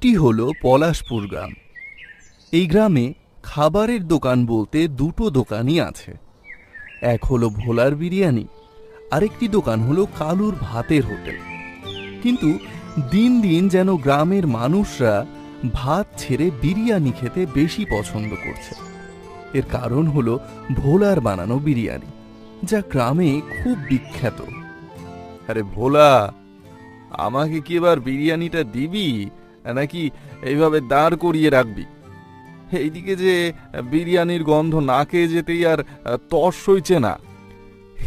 এটি হলো পলাশপুর গ্রাম। এই গ্রামে খাবারের দোকান বলতে দুটো দোকানই আছে। এক হলো ভোলার বিরিয়ানি, আরেকটি দোকান হলো কালুর ভাতের হোটেল। কিন্তু দিন দিন যেন গ্রামের মানুষরা ভাত ছেড়ে বিরিয়ানি খেতে বেশি পছন্দ করছে। এর কারণ হলো ভোলার বানানো বিরিয়ানি, যা গ্রামে খুব বিখ্যাত। আরে ভোলা, আমাকে কি এবার বিরিয়ানিটা দিবি নাকি এইভাবে দাঁড় করিয়ে রাখবি? এইদিকে যে বিরিয়ানির গন্ধ নাকে যেতেই আর তর সইছে না।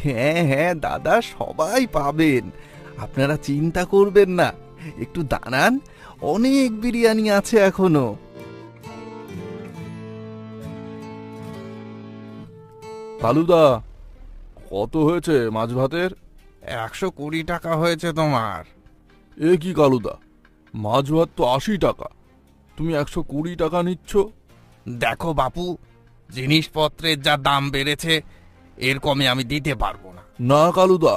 হ্যাঁ হ্যাঁ দাদা, সবাই পাবেন, আপনারা চিন্তা করবেন না। একটু দাঁড়ান, অনেক বিরিয়ানি আছে এখনো। কালুদা, কত হয়েছে মাছ ভাতের? 120 টাকা হয়েছে তোমার। এ কি কালুদা, মাছ ভাত তো 80 টাকা, তুমি 120 টাকা নিচ্ছ? দেখো বাপু, জিনিসপত্রের যা দাম বেড়েছে, এর কমে আমি দিতে পারবো না। না কালুদা,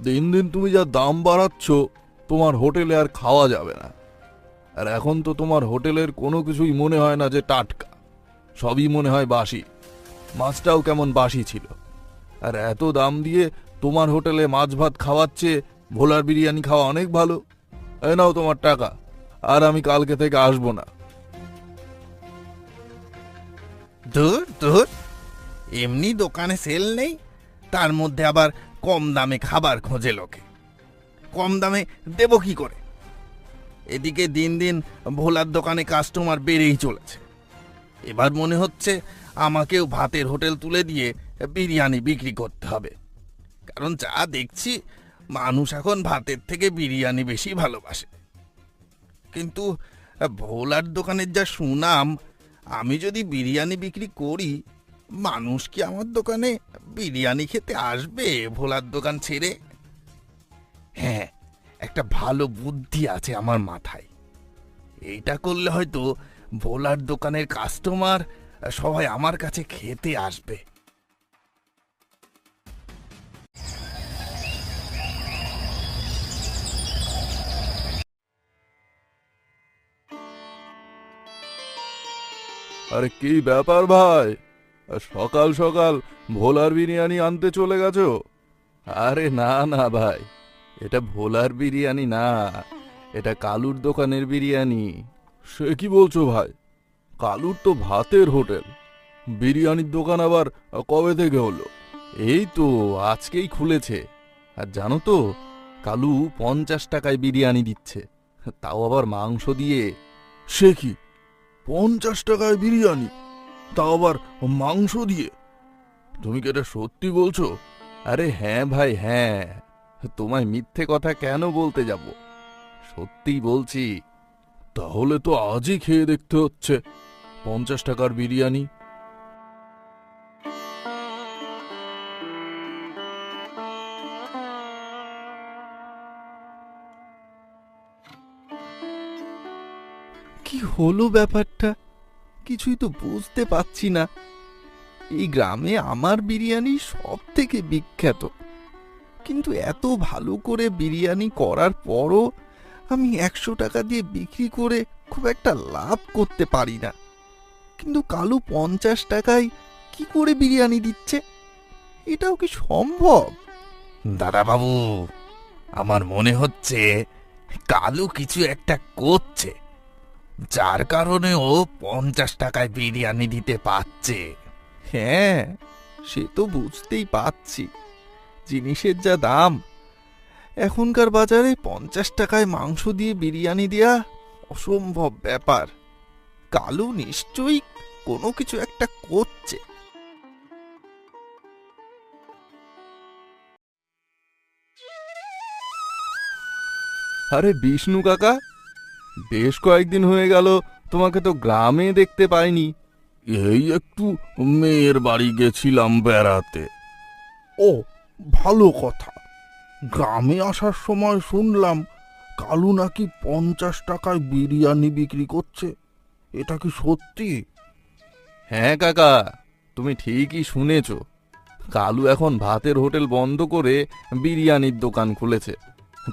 দিন দিন তুমি যা দাম বাড়াচ্ছ, তোমার হোটেলে আর খাওয়া যাবে না। আর এখন তো তোমার হোটেলের কোনো কিছুই মনে হয় না যে টাটকা, সবই মনে হয় বাসি। মাছটাও কেমন বাসি ছিল। আর এত দাম দিয়ে তোমার হোটেলে মাছ ভাত খাওয়াচ্ছে, ভোলার বিরিয়ানি খাওয়া অনেক ভালো। এই নাও তোমার টাকা, আর আমি কালকে থেকে আসবো না। ধুর ধুর, এমনি দোকানে সেল নেই, তার মধ্যে আবার কম দামে খাবার খোঁজে লোকে। কম দামে দেব কি করে? এদিকে দিন দিন ভোলার দোকানে কাস্টমার বেড়েই চলেছে। এবার মনে হচ্ছে আমাকেও ভাতের হোটেল তুলে দিয়ে বিরিয়ানি বিক্রি করতে হবে। কারণ যা দেখছি, মানুষ এখন ভাতের থেকে বিরিয়ানি বেশি ভালোবাসে। কিন্তু ভোলার দোকানের যা সুনাম, আমি যদি বিরিয়ানি বিক্রি করি, মানুষ কি আমার দোকানে বিরিয়ানি খেতে আসবে ভোলার দোকান ছেড়ে? হ্যাঁ, একটা ভালো বুদ্ধি আছে আমার মাথায়। এইটা করলে হয়তো ভোলার দোকানের কাস্টমার সবাই আমার কাছে খেতে আসবে। আরে কি ব্যাপার ভাই, সকাল সকাল ভোলার বিরিয়ানি আনতে চলে গেছো? আরে না না ভাই, এটা ভোলার বিরিয়ানি না, এটা কালুর দোকানের বিরিয়ানি। সে কি বলছো ভাই? কালুর তো ভাতের হোটেল, বিরিয়ানির দোকান আবার কবে থেকে হলো? এই তো আজকেই খুলেছে। আর জানো তো, কালু 50 টাকায় বিরিয়ানি দিচ্ছে, তাও আবার মাংস দিয়ে। সে কি, 50 টাকায় বিরিয়ানি, তাও আবার মাংস দিয়ে? তুমি কি এটা সত্যি বলছো? আরে হ্যাঁ ভাই হ্যাঁ, তোমায় মিথ্যে কথা কেন বলতে যাব, সত্যিই বলছি। তাহলে তো আজই খেয়ে দেখতে হচ্ছে 50 টাকার বিরিয়ানি। কি হলো ব্যাপারটা, কিছুই তো বুঝতে পারছি না। এই গ্রামে আমার বিরিয়ানি সব থেকে বিখ্যাত, কিন্তু এত ভালো করে বিরিয়ানি করার পরও আমি 100 টাকা দিয়ে বিক্রি করে খুব একটা লাভ করতে পারি না। কিন্তু কালু 50 টাকায় কি করে বিরিয়ানি দিচ্ছে? এটাও কি সম্ভব? দাদা বাবু, আমার মনে হচ্ছে কালু কিছু একটা করছে, যার কারণে ও 50 টাকায় বিরিয়ানি দিতে পারছে। হ্যাঁ, সে তো বুঝতেই পারছি, জিনিসের যা দাম, এখনকার বাজারে 50 টাকায় মাংস দিয়ে বিরিয়ানি দেয়া অসম্ভব ব্যাপার। কালু নিশ্চয়ই কোনো কিছু একটা করছে। আরে বিষ্ণু কাকা, বেশ কয়েকদিন হয়ে গেল, তোমাকে তো গ্রামে দেখতে পাইনি। এই একটু মেয়ের বাড়ি গেছিলাম বেড়াতে। ও, ভালো কথা। গ্রামে আসার সময় শুনলাম কালু নাকি 50 টাকায় বিরিয়ানি বিক্রি করছে। এটা কি সত্যি? হ্যাঁ কাকা, তুমি ঠিকই শুনেছ। কালু এখন ভাতের হোটেল বন্ধ করে বিরিয়ানির দোকান খুলেছে,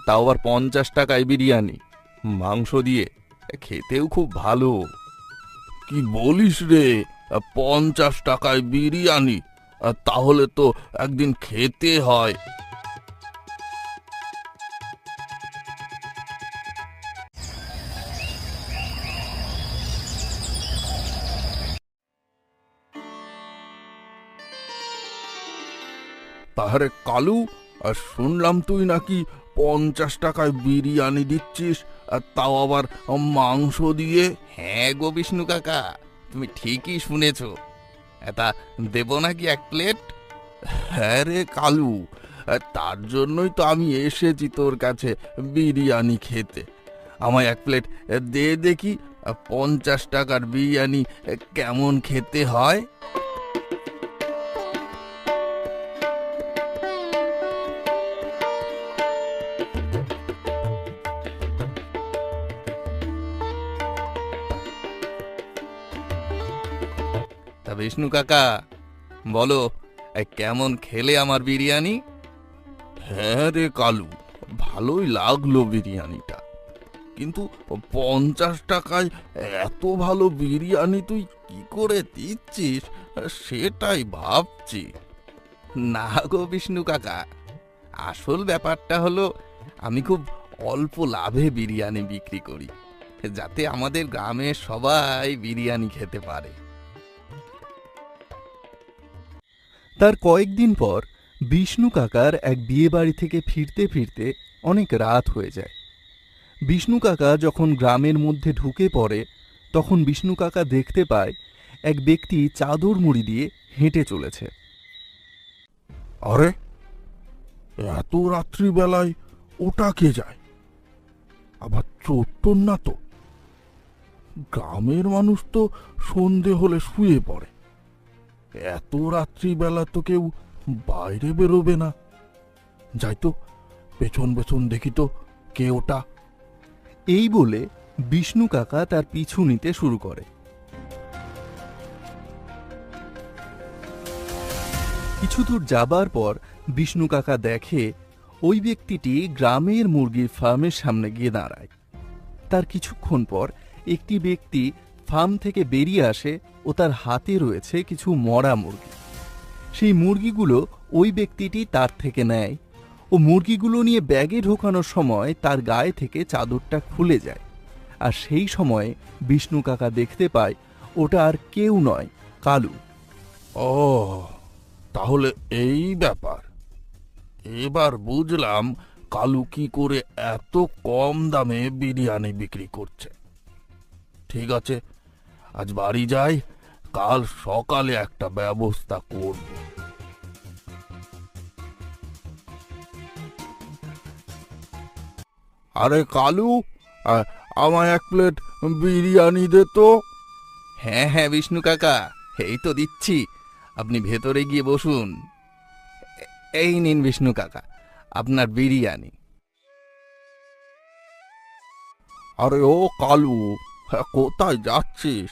তাও আবার 50 টাকায় বিরিয়ানি, মাংস দিয়ে। খেতেও খুব ভালো। কি বলিস রে, 50 টাকায় বিরিয়ানি? তাহলে তো একদিন খেতে হয়। তাহলে কালু, শুনলাম তুই নাকি 50 টাকায় বিরিয়ানি দিচ্ছিস, আর তাও আবার মাংস দিয়ে। হ্যাঁ গো বিষ্ণু কাকা, তুমি ঠিকই শুনেছ। এটা দেব নাকি 1 প্লেট? হ্যাঁ রে কালু, তার জন্যই তো আমি এসেছি তোর কাছে বিরিয়ানি খেতে। আমায় 1 প্লেট দে দেখি, 50 টাকার বিরিয়ানি কেমন খেতে হয়। তা বিষ্ণু কাকা, বলো কেমন খেলে আমার বিরিয়ানি? হ্যাঁ রে কালু, ভালোই লাগলো বিরিয়ানিটা, কিন্তু 50 টাকায় এত ভালো বিরিয়ানি তুই কি করে দিচ্ছিস সেটাই ভাবছি। না গো বিষ্ণু কাকা, আসল ব্যাপারটা হলো আমি খুব অল্প লাভে বিরিয়ানি বিক্রি করি, যাতে আমাদের গ্রামের সবাই বিরিয়ানি খেতে পারে। তার কয়েকদিন পর বিষ্ণু কাকার এক বিয়ে বাড়ি থেকে ফিরতে ফিরতে অনেক রাত হয়ে যায়। বিষ্ণু কাকা যখন গ্রামের মধ্যে ঢুকে পড়ে, তখন বিষ্ণু কাকা দেখতে পায় এক ব্যক্তি চাদর মুড়ি দিয়ে হেঁটে চলেছে। আরে, এত রাত্রিবেলায় ওটা কে যায়? আবার চোর না তো? গ্রামের মানুষ তো সন্ধে হলে শুয়ে পড়ে, এত রাত্রিবেলা তো কেউ বাইরে বেরোবে না। যাই তো, পেছন পেছন দেখি তো কে ওটা। এই বলে বিষ্ণু কাকা তার পিছু নিতে শুরু করে। কিছু দূর যাবার পর বিষ্ণু কাকা দেখে ওই ব্যক্তিটি গ্রামের মুরগির ফার্মের সামনে গিয়ে দাঁড়ায়। তার কিছুক্ষণ পর একটি ব্যক্তি ফার্ম থেকে বেরিয়ে আসে ও তার হাতে রয়েছে কিছু মরা মুরগি। সেই মুরগিগুলো ওই ব্যক্তিটি তার থেকে নেয় ও মুরগিগুলো নিয়ে ব্যাগে ঢোকানোর সময় তার গায়ে থেকে চাদরটা খুলে যায়। আর সেই সময়ে বিষ্ণু কাকা দেখতে পায় ওটা আর কেউ নয়, কালু। ও, তাহলে এই ব্যাপার। এবার বুঝলাম কালু কি করে এত কম দামে বিরিয়ানি বিক্রি করছে। ঠিক আছে, আজ বাড়ি যাই, কাল সকালে একটা ব্যবস্থা করব। আরে কালু, আমায় 1 প্লেট বিরিয়ানি দে তো। হ্যাঁ হ্যাঁ বিষ্ণু কাকা, এই তো দিচ্ছি, আপনি ভেতরে গিয়ে বসুন। এই নিন বিষ্ণু কাকা, আপনার বিরিয়ানি। আরে ও কালু, কোথায় যাচ্ছিস?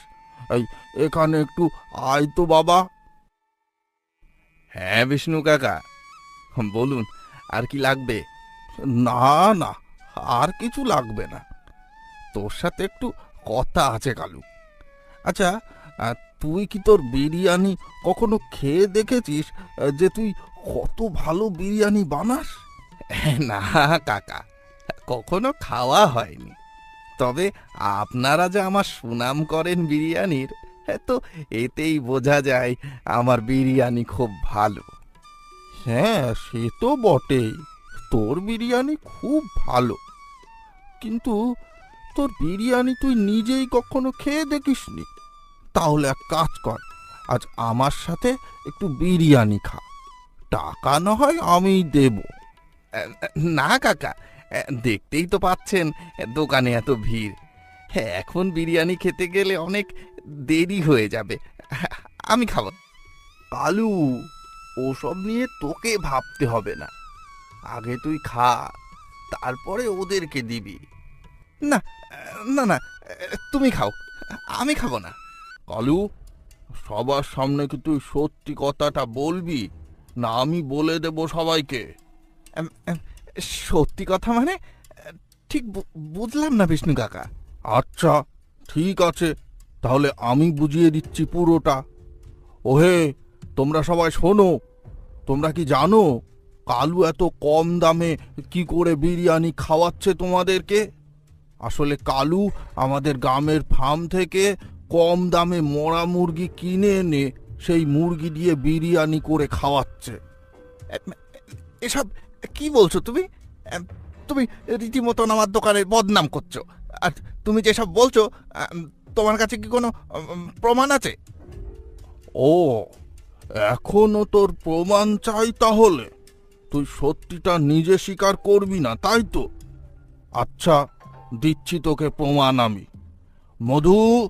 এই, এখানে একটু আয় তো বাবা। হ্যাঁ বিষ্ণু কাকা, বলুন আর কি লাগবে? না না, আর কিছু লাগবে না, তোর সাথে একটু কথা আছে কালু। আচ্ছা, তুই কি তোর বিরিয়ানি কখনো খেয়ে দেখেছিস যে তুই কত ভালো বিরিয়ানি বানাস? না কাকা, কখনো খাওয়া হয়নি, তবে আপনারা যে আমার সুনাম করেন বিরিয়ানির, তো এতেই বোঝা যায় আমার বিরিয়ানি খুব ভালো। হ্যাঁ, সে তো বটেই, তোর বিরিয়ানি খুব ভালো, কিন্তু তোর বিরিয়ানি তুই নিজেই কখনো খেয়ে দেখিসনি। তাহলে এক কাজ কর, আজ আমার সাথে একটু বিরিয়ানি খা, টাকা না হয় আমিই দেব। না কাকা, দেখতেই তো পাচ্ছেন দোকানে এত ভিড়, এখন বিরিয়ানি খেতে গেলে অনেক দেরি হয়ে যাবে, আমি খাবো। কালু, ওসব নিয়ে তোকে ভাবতে হবে না, আগে তুই খা, তারপরে ওদেরকে দিবি। না না না, তুমি খাও, আমি খাবো না। কালু, সবার সামনে কি তুই সত্যি কথাটা বলবি, না আমি বলে দেব সবাইকে? সত্যি কথা মানে? ঠিক বুঝলাম না বিষ্ণু কাকা। আচ্ছা ঠিক আছে, তাহলে আমি বুঝিয়ে দিচ্ছি পুরোটা। ওহে, তোমরা সবাই শোনো। তোমরা কি জানো কালু এত কম দামে কি করে বিরিয়ানি খাওয়াচ্ছে তোমাদেরকে? আসলে কালু আমাদের গ্রামের ফার্ম থেকে কম দামে মরা মুরগি কিনে এনে সেই মুরগি দিয়ে বিরিয়ানি করে খাওয়াচ্ছে। এসব কি বলছো তুমি? তুমি রীতিমতন আমার দোকানের বদনাম করছো। আর তুমি যেসব বলছো, তোমার কাছে কি কোনো প্রমাণ আছে? ও, এখনো তোর প্রমাণ চাই? তাহলে তুই সত্যিটা নিজে স্বীকার করবি না, তাই তো? আচ্ছা, দিচ্ছি তোকে প্রমাণ আমি। মধু,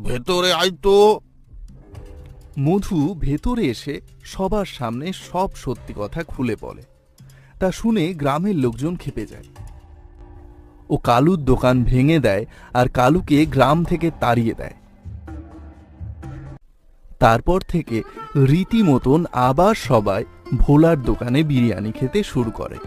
ভেতরে আয় তো। মধু ভেতরে এসে সবার সামনে সব সত্যি কথা খুলে বলে। তা শুনে গ্রামের লোকজন ক্ষেপে যায়। ও কালুর দোকান ভেঙে দেয় আর কালুকে গ্রাম থেকে তাড়িয়ে দেয়। তারপর থেকে রীতিমতন আবার সবাই ভোলার দোকানে বিরিয়ানি খেতে শুরু করে।